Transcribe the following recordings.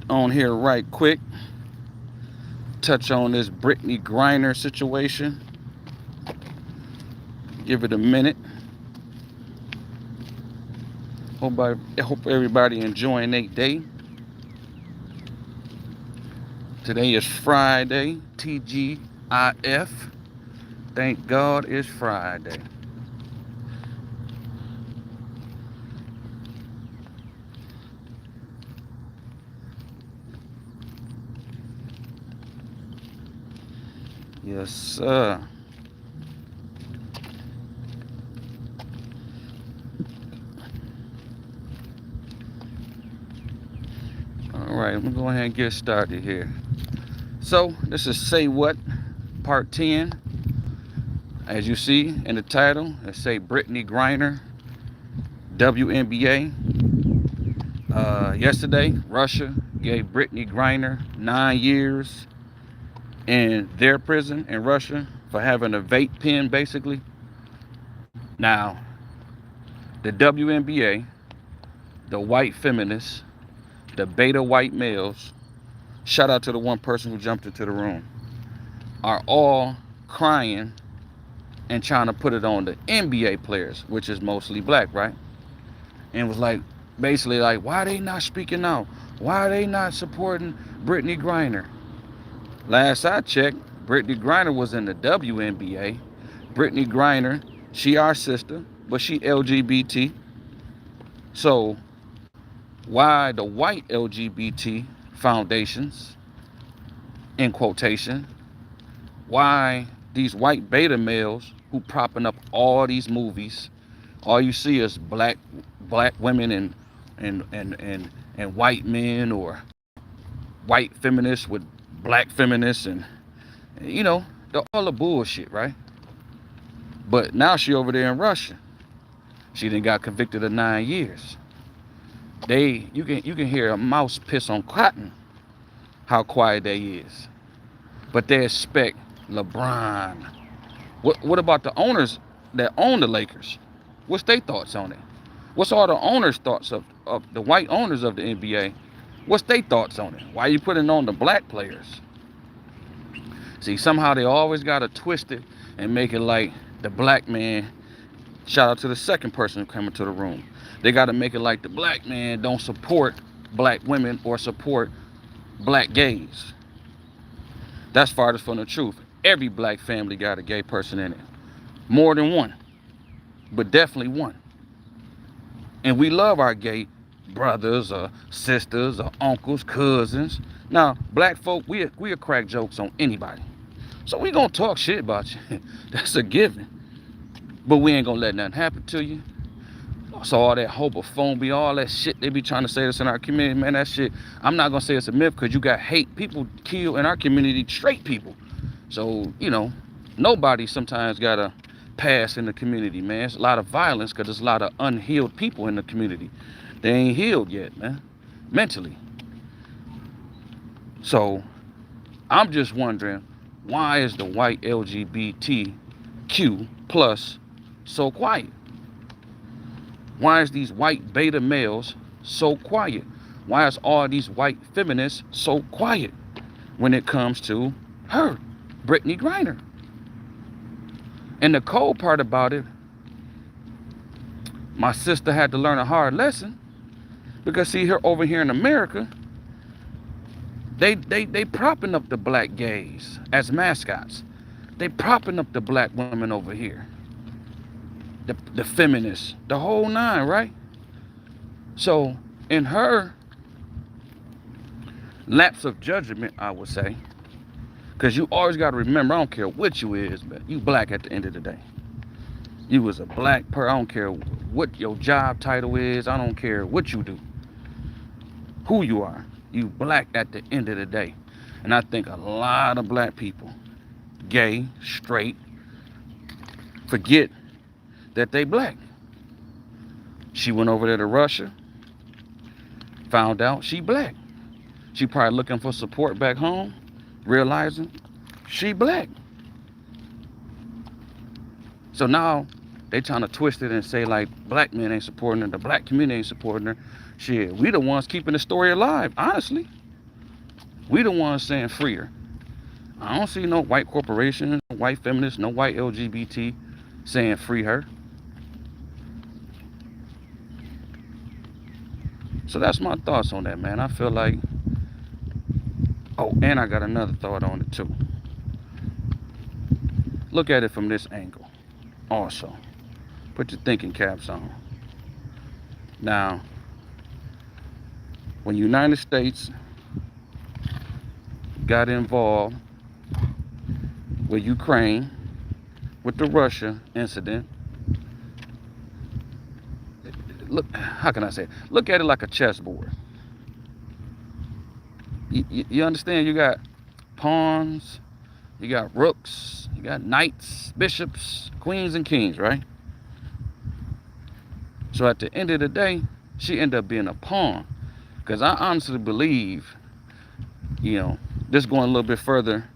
on here right quick. Touch on this Brittany Griner situation. Give it a minute. Hope everybody enjoying their day. Today is Friday, TGIF. Thank God it's Friday. Yes, sir. All right, I'm gonna go ahead and get started here. So, this is Say What, Part 10. As you see in the title, it say Brittany Griner, WNBA. Yesterday, Russia gave Brittany Griner 9 years in their prison in Russia for having a vape pen, basically. Now, the WNBA, the white feminists, the beta white males, shout out to the one person who jumped into the room, are all crying and trying to put it on the NBA players, which is mostly black, right? And was like, basically like, why are they not speaking out? Why are they not supporting Brittany Griner? Last I checked, Brittany Griner was in the WNBA. Brittany Griner, she our sister, but she LGBT. So why the white LGBT foundations, in quotation, why these white beta males who propping up all these movies, all you see is black women and white men, or white feminists with black feminists, and you know, all the bullshit, right? But now she over there in Russia. She done got convicted of 9 years. You can hear a mouse piss on cotton how quiet they is. But they expect LeBron. What about the owners that own the Lakers? What's their thoughts on it? What's all the owners' thoughts of the white owners of the NBA? What's their thoughts on it? Why are you putting on the black players? See, somehow they always got to twist it and make it like the black man. Shout out to the second person who came into the room. They got to make it like the black man don't support black women or support black gays. That's farthest from the truth. Every black family got a gay person in it. More than one, but definitely one. And we love our gay brothers or sisters or uncles, cousins. Now, black folk, we'll crack jokes on anybody. So we gonna talk shit about you. That's a given. But we ain't gonna let nothing happen to you. So all that homophobia, all that shit they be trying to say this in our community, man, that shit, I'm not gonna say it's a myth, because you got hate. People kill in our community, straight people. So, you know, nobody sometimes gotta pass in the community, man. It's a lot of violence because there's a lot of unhealed people in the community. They ain't healed yet, man, mentally. So I'm just wondering, why is the white LGBTQ plus so quiet? Why is these white beta males so quiet? Why is all these white feminists so quiet when it comes to her, Brittany Griner? And the cold part about it, my sister had to learn a hard lesson, because see, here over here in America, they propping up the black gays as mascots. They propping up the black women over here. The feminists, the whole nine, right? So in her lapse of judgment, I would say, because you always got to remember, I don't care what you is, but you black at the end of the day. You was a black person. I don't care what your job title is. I don't care what you do, who you are. You black at the end of the day. And I think a lot of black people, gay, straight, forget that they black. She went over there to Russia, found out she black. She probably looking for support back home, realizing she black. So now they trying to twist it and say like black men ain't supporting her, the black community ain't supporting her. Shit, we the ones keeping the story alive, honestly. We the ones saying free her. I don't see no white corporations, no white feminists, no white LGBT saying free her. So that's my thoughts on that, man. I feel like, oh, and I got another thought on it too. Look at it from this angle also. Put your thinking caps on. Now, when the United States got involved with Ukraine, with the Russia incident, look, how can I say it? Look at it like a chessboard. You understand? You got pawns, you got rooks, you got knights, bishops, queens, and kings, right? So at the end of the day, she ended up being a pawn. Because I honestly believe, this going a little bit further,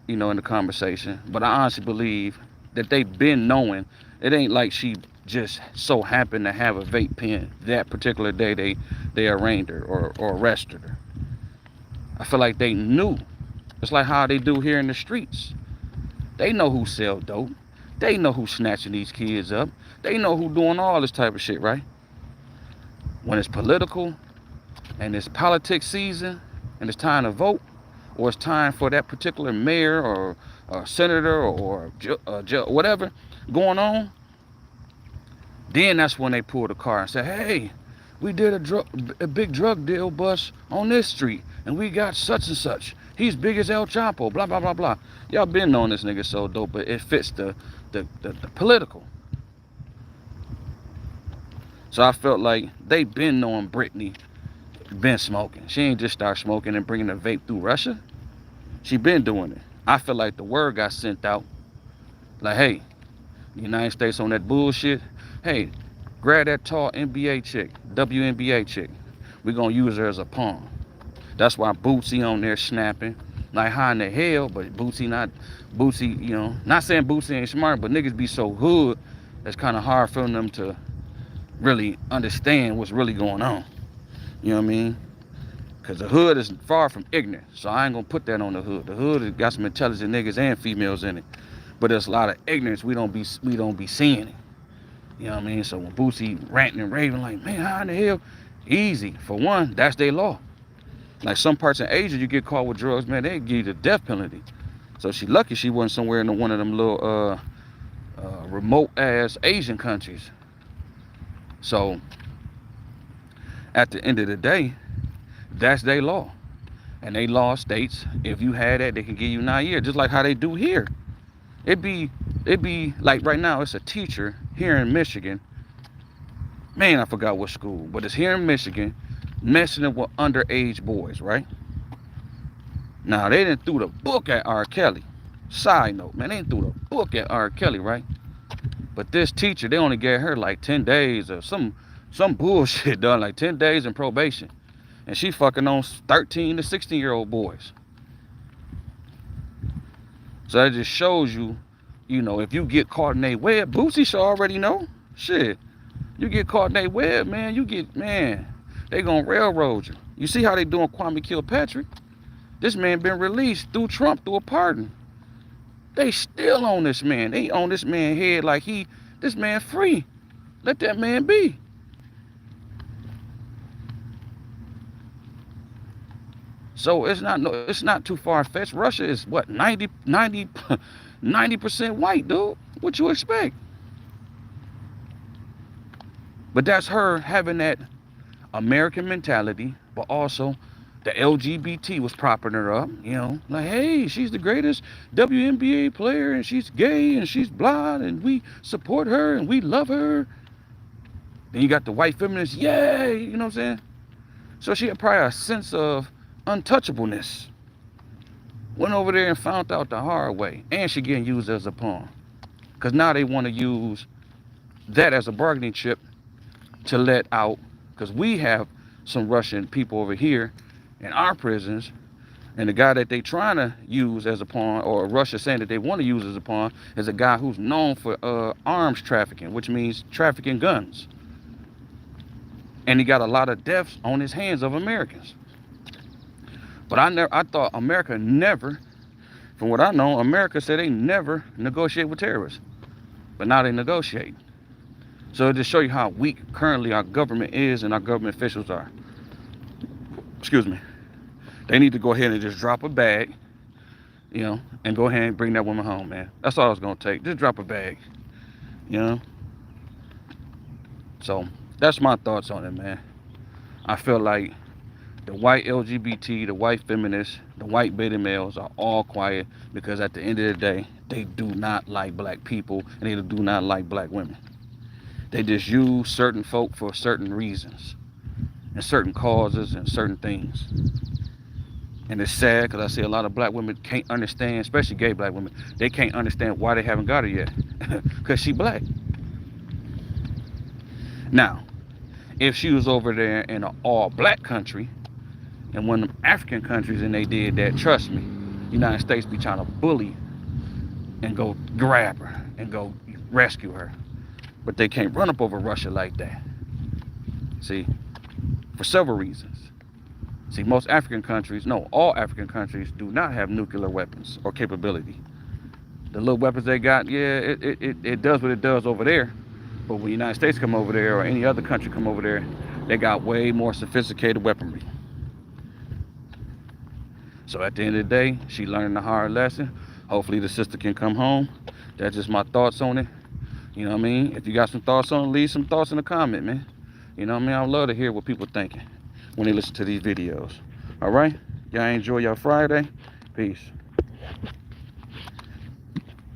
in the conversation, but I honestly believe that they've been knowing. It ain't like she just so happened to have a vape pen that particular day they arraigned her or arrested her. I feel like they knew. It's like how they do here in the streets. They know who sell dope. They know who's snatching these kids up. They know who doing all this type of shit, right? When it's political and it's politics season and it's time to vote, or it's time for that particular mayor or senator or whatever going on, then that's when they pull the car and say, hey, we did a big drug deal bust on this street, and we got such and such. He's big as El Chapo, blah, blah, blah, blah. Y'all been knowing this nigga so dope, but it fits the political. So I felt like they been knowing Britney been smoking. She ain't just start smoking and bringing the vape through Russia. She been doing it. I feel like the word got sent out. Like, hey, the United States on that bullshit. Hey, grab that tall NBA chick, WNBA chick. We're going to use her as a pawn. That's why Bootsy on there snapping. Like, how in the hell? But Bootsy, not saying Bootsy ain't smart, but niggas be so hood, it's kind of hard for them to really understand what's really going on. You know what I mean? Because the hood is far from ignorant. So I ain't going to put that on the hood. The hood has got some intelligent niggas and females in it. But there's a lot of ignorance. We don't be seeing it. You know what I mean? So when Bootsy ranting and raving like, man, how in the hell? Easy. For one, that's their law. Like some parts in Asia, you get caught with drugs, man, they give you the death penalty. So she lucky she wasn't somewhere in one of them little remote-ass Asian countries. So at the end of the day, that's their law. And they law states, if you had that, they can give you 9 years, just like how they do here. It be like right now, it's a teacher here in Michigan. Man, I forgot what school, but it's here in Michigan, messing up with underage boys, right? Now, they didn't throw the book at R. Kelly. Side note, man, they didn't throw the book at R. Kelly, right? But this teacher, they only gave her like 10 days or some bullshit done, like 10 days in probation. And she fucking on 13 to 16-year-old boys. So that just shows you, if you get caught in a web, Bootsy should already know. Shit. You get caught in a web, man, they gonna railroad you. You see how they doing Kwame Kilpatrick? This man been released through Trump, through a pardon. They still on this man. They on this man head like this man free. Let that man be. So it's not too far-fetched. Russia is what, 90% white, dude. What you expect? But that's her having that American mentality, but also the LGBT was propping her up, like, hey, she's the greatest WNBA player, and she's gay, and she's blonde, and we support her, and we love her. Then you got the white feminists, yay, you know what I'm saying? So she had probably a sense of untouchableness. Went over there and found out the hard way, and she getting used as a pawn. Because now they want to use that as a bargaining chip to let out, because we have some Russian people over here in our prisons, and the guy that they trying to use as a pawn, or Russia saying that they want to use as a pawn, is a guy who's known for arms trafficking, which means trafficking guns. And he got a lot of deaths on his hands of Americans. But I thought America never, from what I know, America said they never negotiate with terrorists. But now they negotiate. So it just show you how weak currently our government is and our government officials are. Excuse me. They need to go ahead and just drop a bag, you know, and go ahead and bring that woman home, man. That's all it's gonna take. Just drop a bag, you know. So that's my thoughts on it, man. I feel like the white LGBT, the white feminists, the white beta males are all quiet because at the end of the day, they do not like black people and they do not like black women. They just use certain folk for certain reasons and certain causes and certain things. And it's sad because I see a lot of black women can't understand, especially gay black women, they can't understand why they haven't got her yet because she black. Now, if she was over there in an all-black country, and one of them African countries, and they did that, trust me, the United States be trying to bully and go grab her and go rescue her. But they can't run up over Russia like that. See, for several reasons. See, most African countries, no, all African countries do not have nuclear weapons or capability. The little weapons they got, yeah, it does what it does over there. But when the United States come over there or any other country come over there, they got way more sophisticated weaponry. So at the end of the day, she learned a hard lesson. Hopefully the sister can come home. That's just my thoughts on it. You know what I mean? If you got some thoughts on it, leave some thoughts in the comment, man. You know what I mean? I would love to hear what people thinking when they listen to these videos. All right? Y'all enjoy your Friday. Peace.